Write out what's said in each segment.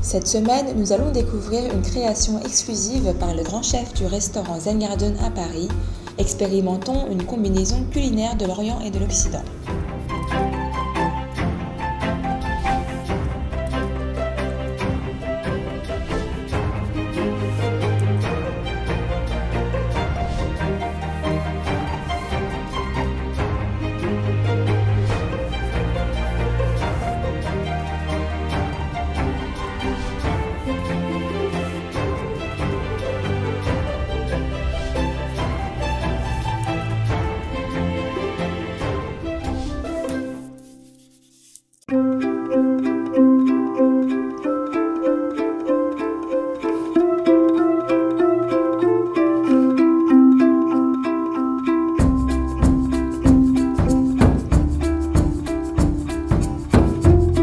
Cette semaine, nous allons découvrir une création exclusive par le grand chef du restaurant Zen Garden à Paris. Expérimentons une combinaison culinaire de l'Orient et de l'Occident.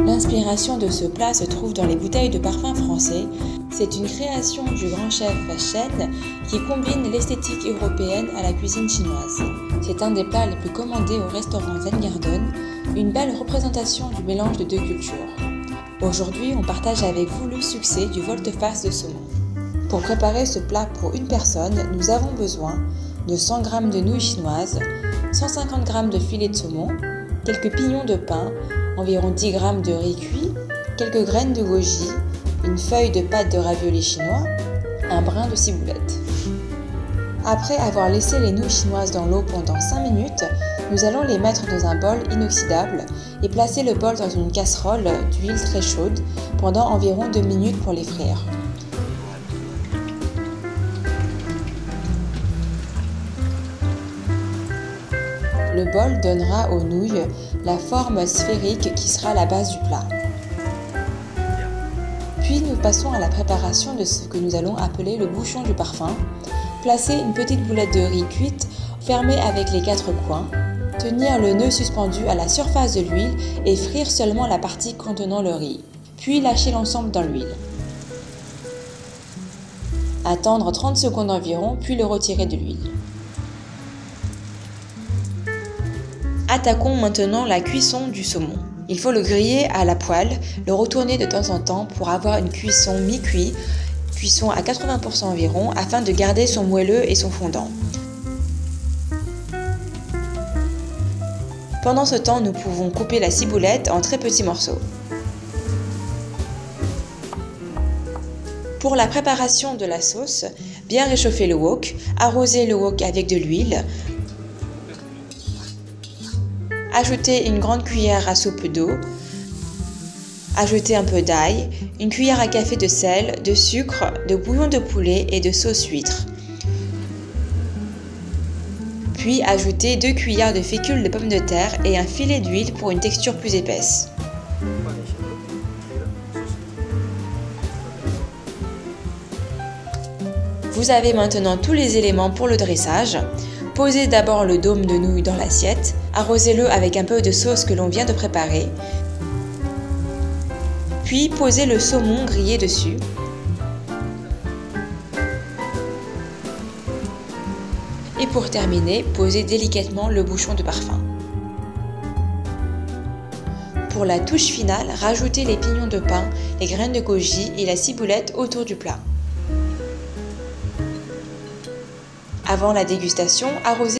L'inspiration de ce plat se trouve dans les bouteilles de parfum français. C'est une création du grand chef Chen qui combine l'esthétique européenne à la cuisine chinoise. C'est un des plats les plus commandés au restaurant Zen Garden, une belle représentation du mélange de deux cultures. Aujourd'hui, on partage avec vous le succès du volte-face de saumon. Pour préparer ce plat pour une personne, nous avons besoin de 100 g de nouilles chinoises, 150 g de filets de saumon, quelques pignons de pain, environ 10 g de riz cuit, quelques graines de goji, une feuille de pâte de ravioli chinois, un brin de ciboulette. Après avoir laissé les nouilles chinoises dans l'eau pendant 5 minutes, nous allons les mettre dans un bol inoxydable et placer le bol dans une casserole d'huile très chaude pendant environ 2 minutes pour les frire. Le bol donnera aux nouilles la forme sphérique qui sera la base du plat. Puis nous passons à la préparation de ce que nous allons appeler le bouchon du parfum. Placez une petite boulette de riz cuite fermée avec les 4 coins. Tenir le nœud suspendu à la surface de l'huile et frire seulement la partie contenant le riz. Puis lâcher l'ensemble dans l'huile. Attendre 30 secondes environ, puis le retirer de l'huile. Attaquons maintenant la cuisson du saumon. Il faut le griller à la poêle, le retourner de temps en temps pour avoir une cuisson mi-cuit, cuisson à 80% environ, afin de garder son moelleux et son fondant. Pendant ce temps, nous pouvons couper la ciboulette en très petits morceaux. Pour la préparation de la sauce, bien réchauffer le wok, arroser le wok avec de l'huile, ajouter une grande cuillère à soupe d'eau, ajouter un peu d'ail, une cuillère à café de sel, de sucre, de bouillon de poulet et de sauce huître. Puis ajouter 2 cuillères de fécule de pommes de terre et un filet d'huile pour une texture plus épaisse. Vous avez maintenant tous les éléments pour le dressage. Posez d'abord le dôme de nouilles dans l'assiette, arrosez-le avec un peu de sauce que l'on vient de préparer, puis posez le saumon grillé dessus. Et pour terminer, posez délicatement le bouchon de parfum. Pour la touche finale, rajoutez les pignons de pain, les graines de goji et la ciboulette autour du plat. Avant la dégustation, arrosez